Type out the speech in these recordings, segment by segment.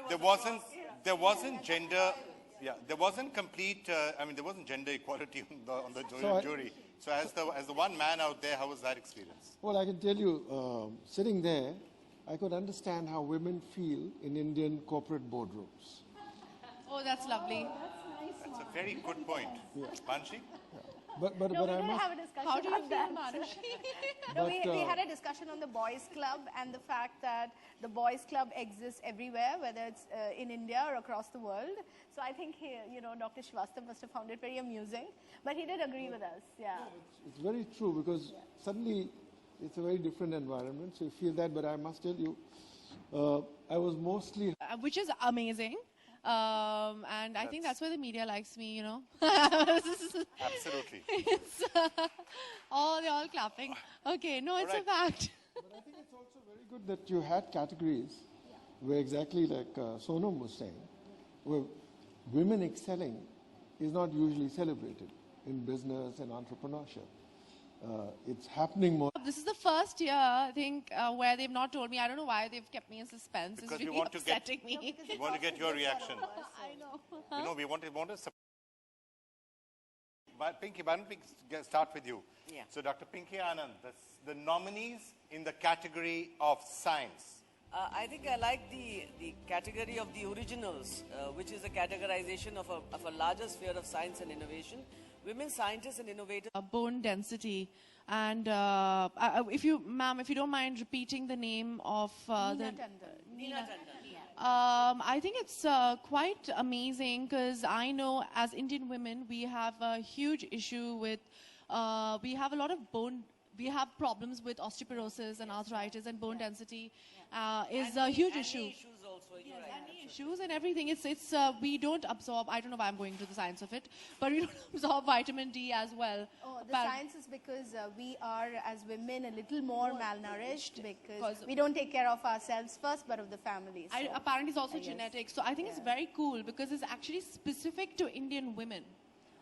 there wasn't gender, yeah, there wasn't complete, I mean, there wasn't gender equality on the jury. So as the one man out there, how was that experience? Well, I can tell you, sitting there, I could understand how women feel in Indian corporate boardrooms. Oh, that's lovely. That's a very good point. Yeah. Banshi? Yeah. But we I must... have a discussion How do you on feel, that. Manshi? No, we had a discussion on the boys' club and the fact that the boys' club exists everywhere, whether it's in India or across the world. So I think Dr. Srivastava must have found it very amusing, but he did agree with us. Yeah, no, it's very true because suddenly it's a very different environment. So you feel that, but I must tell you, I was mostly, which is amazing. And I think that's why the media likes me, Absolutely. Oh, they're all clapping. Okay, no, it's a fact. But I think it's also very good that you had categories where exactly like Sonam was saying, where women excelling is not usually celebrated in business and entrepreneurship. It's happening more. This is the first year, I think, where they've not told me. I don't know why they've kept me in suspense. Because it's really upsetting me. We want to get your reaction. I know. We want to but Pinky, why don't we start with you? Yeah. So Dr. Pinky Anand, the nominees in the category of science. I think I like the category of the originals, which is a categorization of a larger sphere of science and innovation. Women scientists and innovators. Bone density. And if you don't mind repeating the name of Nina Tandon. I think it's quite amazing because I know as Indian women, we have a huge issue with, we have a lot of we have problems with osteoporosis and arthritis, and bone density is a huge issue. Issues also. Knee issues and everything. We don't absorb, I don't know why I'm going to the science of it, but we don't absorb vitamin D as well. Oh, the science is because we are, as women, a little more malnourished because we don't take care of ourselves first, but of the family. So apparently it's also genetic. So I think it's very cool because it's actually specific to Indian women.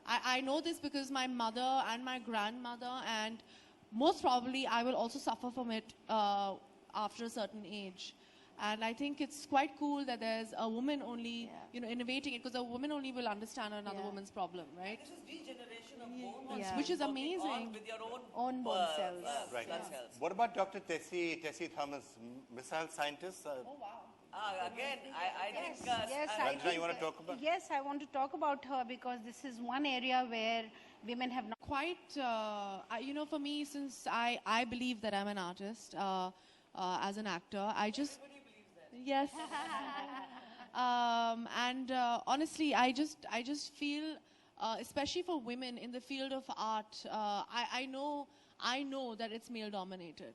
I know this because my mother and my grandmother, and most probably I will also suffer from it after a certain age. And I think it's quite cool that there's a woman only, innovating it, because a woman only will understand another woman's problem, right? This is regeneration of bone, which is amazing. with your own bone cells. Right. Blood cells. What about Dr. Tessie Thomas, missile scientist? Oh, wow. Again, I think... Ranjana, you want to talk about? Yes, I want to talk about her because this is one area where women have not... Quite, for me, since I believe that I'm an artist, as an actor, I just... Yes. Honestly, I just feel, especially for women in the field of art, I know that it's male dominated.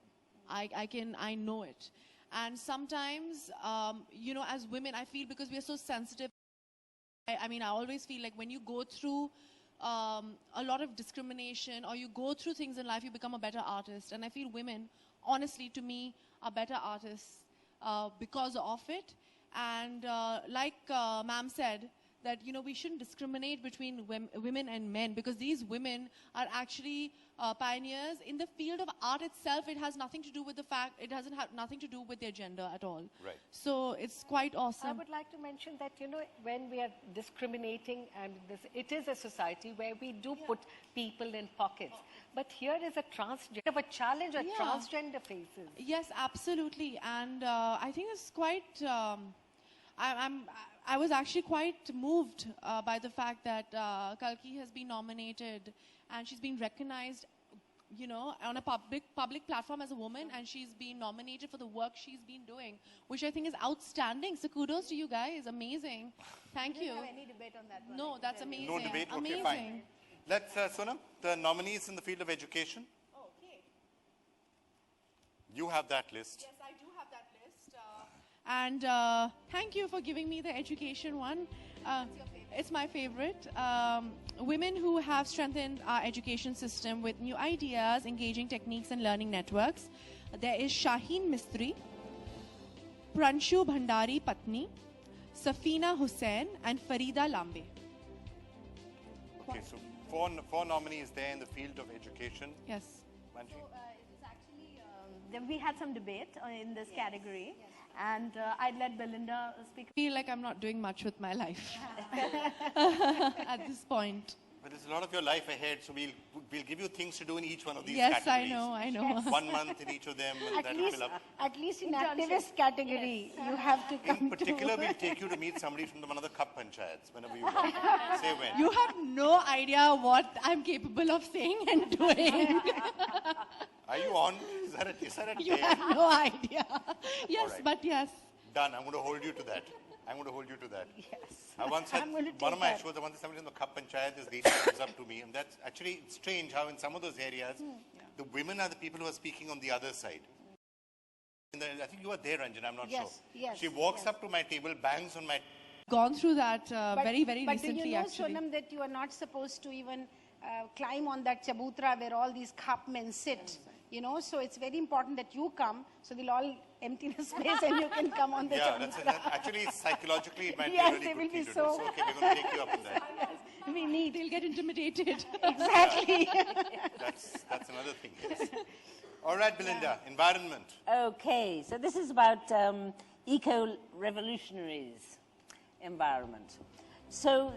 I know it. And sometimes, as women, I feel because we are so sensitive, I always feel like when you go through a lot of discrimination or you go through things in life, you become a better artist. And I feel women, honestly, to me, are better artists because of it. And like ma'am said, that we shouldn't discriminate between women and men, because these women are actually pioneers in the field of art itself. It has nothing to do with the fact, it doesn't have nothing to do with their gender at all. Right. So it's quite awesome. I would like to mention that, when we are discriminating, and it is a society where we do put people in pockets. But here is a challenge that transgender faces. Yes, absolutely. And I think it's quite, I was actually quite moved by the fact that Kalki has been nominated and she's been recognized, on a public platform as a woman, and she's been nominated for the work she's been doing, which I think is outstanding. So kudos to you guys. Amazing. Thank you. We didn't have any debate on that one. No, that's amazing. No debate? Amazing. Okay, fine. Let's, Sonam, the nominees in the field of education. Okay. You have that list. Yes, I do have that list. And thank you for giving me the education one. It's my favorite. Women who have strengthened our education system with new ideas, engaging techniques and learning networks. There is Shaheen Mistry, Pranshu Bhandari Patni, Safina Hussain and Farida Lambe. Okay, so four nominees there in the field of education. Yes. Manji? So it was actually, we had some debate in this category. And I'd let Belinda speak. I feel like I'm not doing much with my life at this point. But there's a lot of your life ahead, so we'll give you things to do in each one of these Yes, categories. I know. Yes. 1 month in each of them, and that will fill up. At least in activist category, you have to come In particular, we'll take you to meet somebody from one of the Cup Panchayats, whenever you want. Say when. You have no idea what I'm capable of saying and doing. Are you on? Is that a You dare? have no idea. Yes, right. but yes. Done. I'm going to hold you to that. I'm going to hold you to that. Yes. I once had I'm going to one of take my that. shows, I once had somebody in the Cup Panchayat, this lady comes up to me, and that's actually strange how in some of those areas, the women are the people who are speaking on the other side. I think you were there, Ranjan, I'm not Yes, sure. yes, She walks yes. up to my table, bangs on my... Gone through that very But recently, do you know, actually. Sonam, that you are not supposed to even climb on that chabutra where all these Khap men sit? You know, so it's very important that you come, so they'll all empty the space and you can come on the Yeah, chabutra. actually, psychologically, it might Yes, be a they really will good thing be to so- do. So, okay, we're going to take you up on that. We need They'll get intimidated. exactly. That's another thing, yes. All right, Belinda, environment. Okay, so this is about eco-revolutionaries environment. So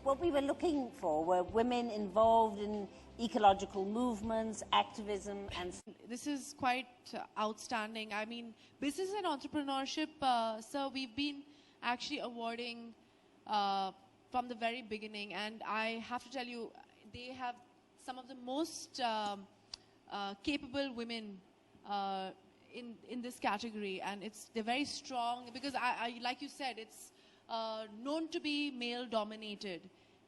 what we were looking for were women involved in ecological movements, activism, and This is quite outstanding. I mean, business and entrepreneurship, sir, we've been actually awarding from the very beginning. And I have to tell you, they have some of the most capable women in this category. And they're very strong because, like you said, it's known to be male-dominated.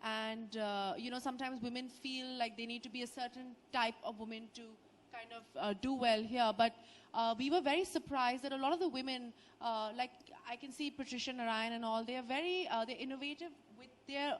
And, you know, sometimes women feel like they need to be a certain type of woman to kind of do well here. But we were very surprised that a lot of the women, like I can see Patricia Narayan and all, they are very they're innovative with their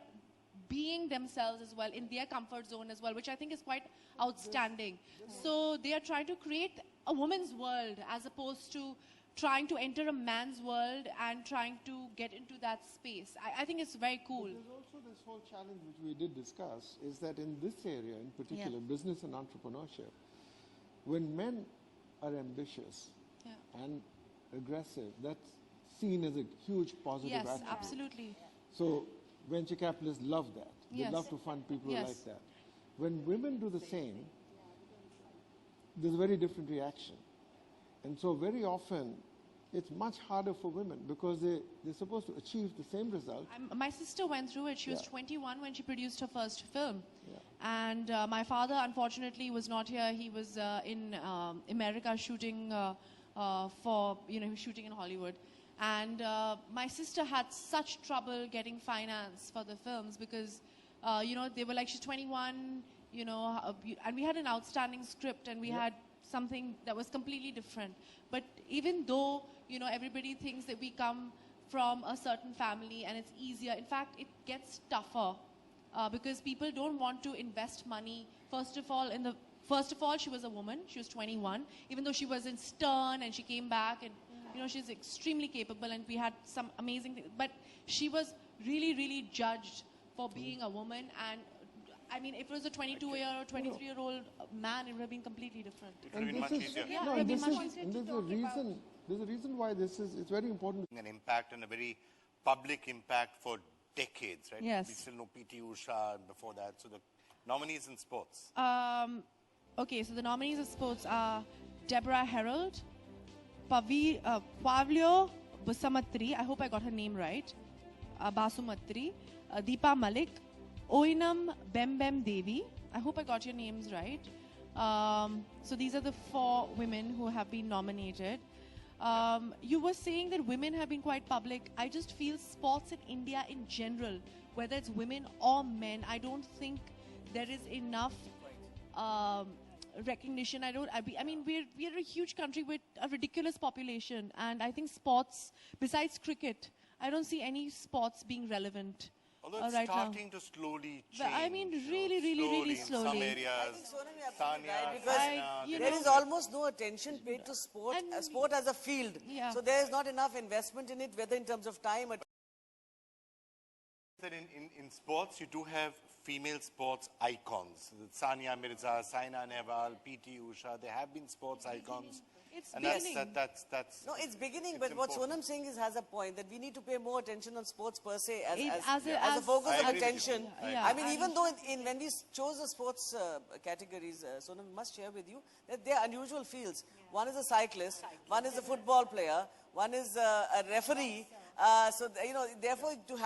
being themselves as well, in their comfort zone as well, which I think is quite outstanding. So they are trying to create a woman's world as opposed to trying to enter a man's world and trying to get into that space. I think it's very cool. There's also this whole challenge which we did discuss is that in this area in particular, business and entrepreneurship, when men are ambitious and aggressive, that's seen as a huge positive Yes, attitude. absolutely. So venture capitalists love that. They Yes. love to fund people Yes. like that. When women do the same, there's a very different reaction. And so very often, it's much harder for women because they're supposed to achieve the same result. My sister went through it. She was 21 when she produced her first film. Yeah. And my father, unfortunately, was not here. He was in America shooting shooting in Hollywood. And my sister had such trouble getting finance for the films because, they were like, she's 21, and we had an outstanding script and we had something that was completely different. But even though, everybody thinks that we come from a certain family and it's easier, in fact, it gets tougher because people don't want to invest money. First of all, she was a woman. She was 21, even though she was in Stern and she came back and, she's extremely capable and we had some amazing things. But she was really, really judged for being a woman. And I mean, if it was a 22-year or 23-year-old man, it would have been completely different. It would have been much easier. Yeah, No, it would have been this much is, easier. and there's a reason why it's very important. An impact and a very public impact for decades, right? Yes. We still know P.T. Usha and before that. So the nominees in sports. Okay, so the nominees of sports are Deborah Herald, Pavlio Busamatri, I hope I got her name right, Basumatri, Deepa Malik, Oinam Bembem Devi, I hope I got your names right. So these are the 4 women who have been nominated. You were saying that women have been quite public. I just feel sports in India in general, whether it's women or men, I don't think there is enough recognition. I mean, we're a huge country with a ridiculous population, and I think sports, besides cricket, I don't see any sports being relevant. Although it's right starting to slowly change. I mean, really In slowly. some areas. Sonam, you're absolutely Tanya, right, because Saina, there is almost no attention paid to sport, And- sport as a field. Yeah. So there is not enough investment in it, whether in terms of time or that in sports, you do have female sports icons. Sania Mirza, Saina Nehwal, P.T. Usha, there have been sports icons. It's and beginning. that's No, it's beginning, it's but what important. Sonam's saying has a point that we need to pay more attention on sports per se As as a focus I of agree with you. attention. Yeah, I mean, and- even though when we chose the sports categories, Sonam must share with you that they are unusual fields. One is a cyclist, one is a football player, one is a referee. So, therefore, to have